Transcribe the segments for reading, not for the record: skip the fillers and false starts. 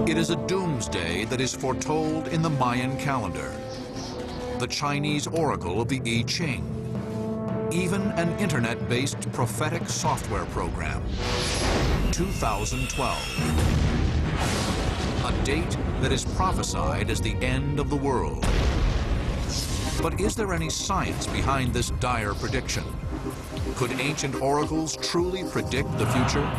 It is a doomsday that is foretold in the Mayan calendar, the Chinese oracle of the I Ching, even an internet-based prophetic software program. 2012. A date that is prophesied as the end of the world. But is there any science behind this dire prediction? Could ancient oracles truly predict the future?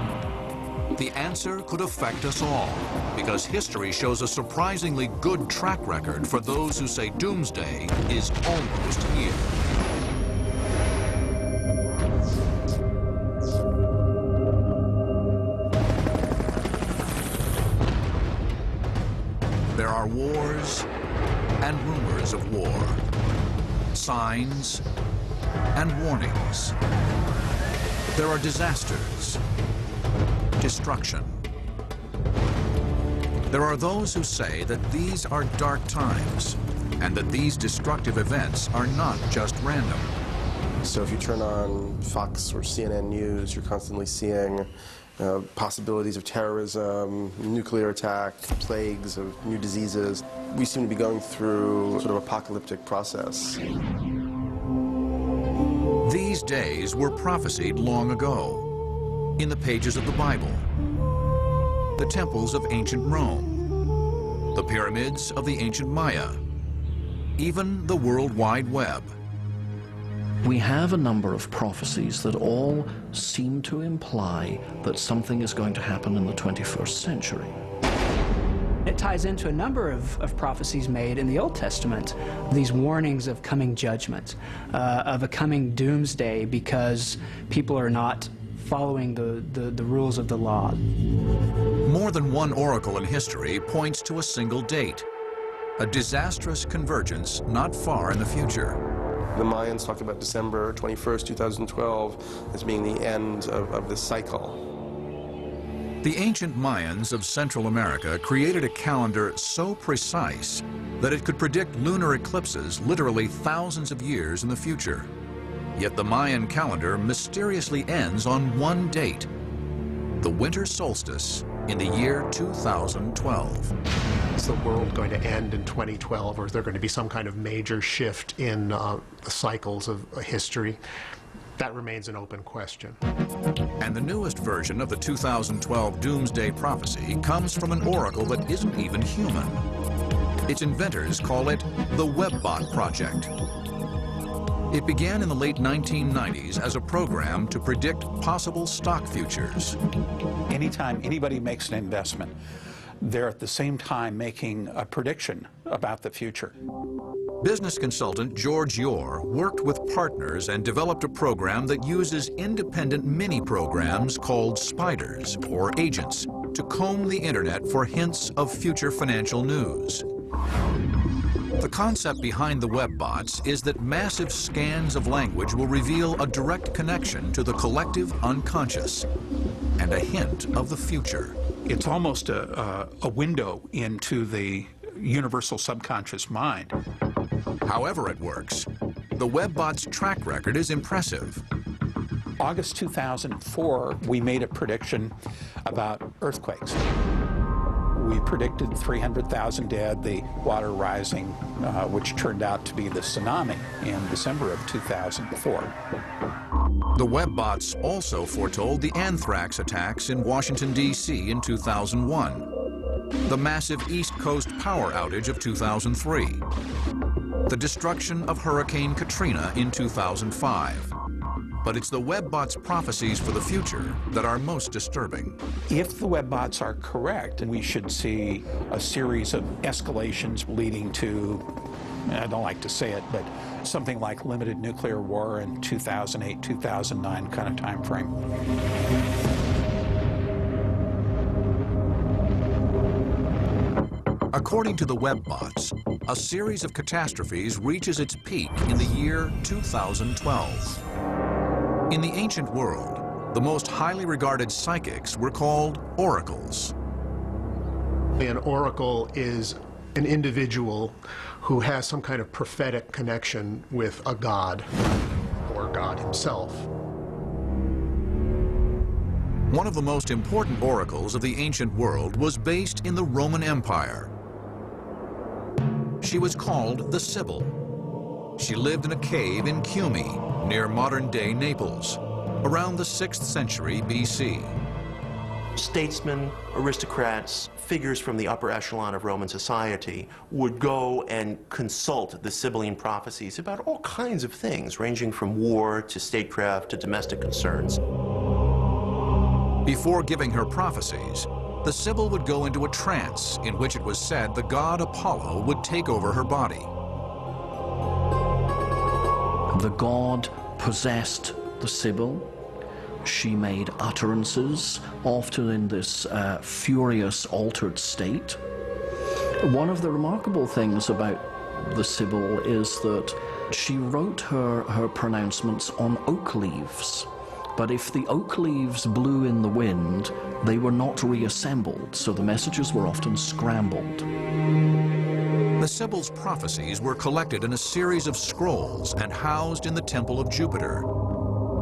The answer could affect us all, because history shows a surprisingly good track record for those who say doomsday is almost here. There are wars and rumors of war, signs and warnings. There are disasters, destruction. There are those who say that these are dark times and that these destructive events are not just random. So if you turn on Fox or CNN News, you're constantly seeing possibilities of terrorism, nuclear attack, plagues of new diseases. We seem to be going through sort of apocalyptic process. These days were prophesied long ago in the pages of the Bible, the temples of ancient Rome, the pyramids of the ancient Maya, even the World Wide Web. We have a number of prophecies that all seem to imply that something is going to happen in the 21st century. It ties into a number of prophecies made in the Old Testament, these warnings of coming judgment, of a coming doomsday because people are not following the rules of the law. More than one oracle in history points to a single date, a disastrous convergence not far in the future. The Mayans talk about December 21st, 2012 as being the end of this cycle. The ancient Mayans of Central America created a calendar so precise that it could predict lunar eclipses literally thousands of years in the future. Yet the Mayan calendar mysteriously ends on one date, the winter solstice in the year 2012. Is the world going to end in 2012, or is there going to be some kind of major shift in the cycles of history? That remains an open question. And the newest version of the 2012 Doomsday Prophecy comes from an oracle that isn't even human. Its inventors call it the WebBot Project. It began in the late 1990s as a program to predict possible stock futures. Anytime anybody makes an investment, they're at the same time making a prediction about the future. Business consultant George Yore worked with partners and developed a program that uses independent mini-programs called spiders, or agents, to comb the internet for hints of future financial news. The concept behind the WebBots is that massive scans of language will reveal a direct connection to the collective unconscious and a hint of the future. It's almost a window into the universal subconscious mind. However it works, the WebBot's track record is impressive. August 2004, we made a prediction about earthquakes. We predicted 300,000 dead, the water rising, which turned out to be the tsunami in December of 2004. The WebBots also foretold the anthrax attacks in Washington, D.C. in 2001, the massive East Coast power outage of 2003, the destruction of Hurricane Katrina in 2005. But it's the WebBots' prophecies for the future that are most disturbing. If the WebBots are correct, we should see a series of escalations leading to, I don't like to say it, but something like limited nuclear war in 2008, 2009 kind of time frame. According to the WebBots, a series of catastrophes reaches its peak in the year 2012. In the ancient world, the most highly regarded psychics were called oracles. An oracle is an individual who has some kind of prophetic connection with a god or God himself. One of the most important oracles of the ancient world was based in the Roman Empire. She was called the Sibyl. She lived in a cave in Cumae, near modern-day Naples, around the 6th century BC. Statesmen, aristocrats, figures from the upper echelon of Roman society would go and consult the Sibylline prophecies about all kinds of things, ranging from war to statecraft to domestic concerns. Before giving her prophecies, the Sibyl would go into a trance in which it was said the god Apollo would take over her body. The god possessed the Sibyl. She made utterances, often in this furious, altered state. One of the remarkable things about the Sibyl is that she wrote her pronouncements on oak leaves. But if the oak leaves blew in the wind, they were not reassembled, so the messages were often scrambled. The Sibyl's prophecies were collected in a series of scrolls and housed in the Temple of Jupiter.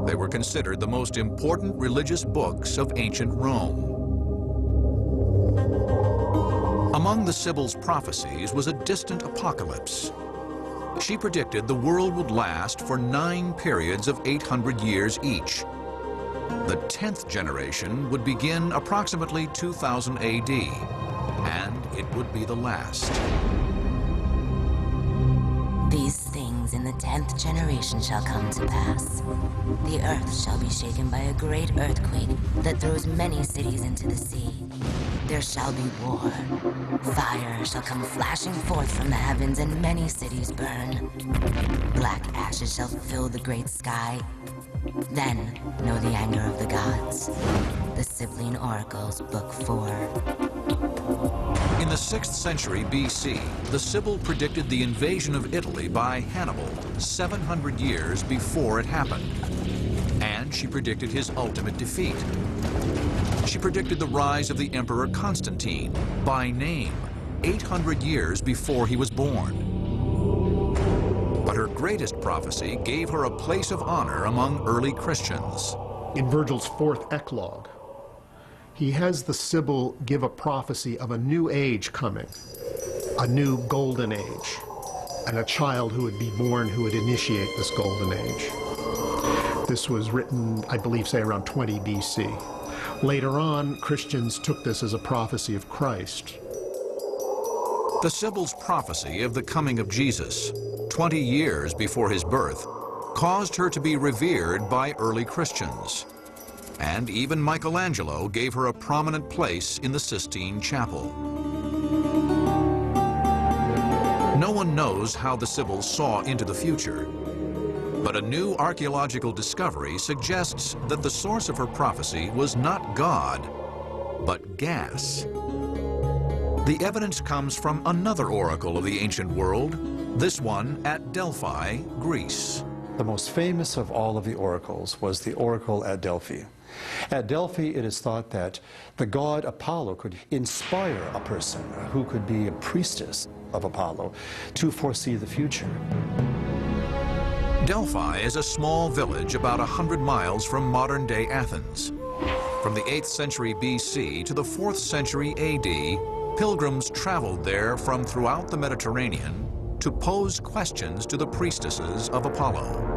They were considered the most important religious books of ancient Rome. Among the Sibyl's prophecies was a distant apocalypse. She predicted the world would last for 9 periods of 800 years each. The 10th generation would begin approximately 2000 AD, and it would be the last. These things in the 10th generation shall come to pass. The earth shall be shaken by a great earthquake that throws many cities into the sea. There shall be war. Fire shall come flashing forth from the heavens, and many cities burn. Black ashes shall fill the great sky. Then know the anger of the gods. The Sibylline Oracles, Book 4. In the 6th century BC, the Sibyl predicted the invasion of Italy by Hannibal 700 years before it happened. And she predicted his ultimate defeat. She predicted the rise of the Emperor Constantine by name 800 years before he was born. But her greatest prophecy gave her a place of honor among early Christians. In Virgil's 4th Eclogue, he has the Sibyl give a prophecy of a new age coming, a new golden age, and a child who would be born who would initiate this golden age. This was written, I believe, say around 20 BC. Later on, Christians took this as a prophecy of Christ. The Sibyl's prophecy of the coming of Jesus, 20 years before his birth, caused her to be revered by early Christians. And even Michelangelo gave her a prominent place in the Sistine Chapel. No one knows how the Sibyl saw into the future, but a new archaeological discovery suggests that the source of her prophecy was not God, but gas. The evidence comes from another oracle of the ancient world, this one at Delphi, Greece. The most famous of all of the oracles was the oracle at Delphi. At Delphi, it is thought that the god Apollo could inspire a person who could be a priestess of Apollo to foresee the future. Delphi is a small village about 100 miles from modern-day Athens. From the 8th century BC to the 4th century AD, pilgrims traveled there from throughout the Mediterranean to pose questions to the priestesses of Apollo.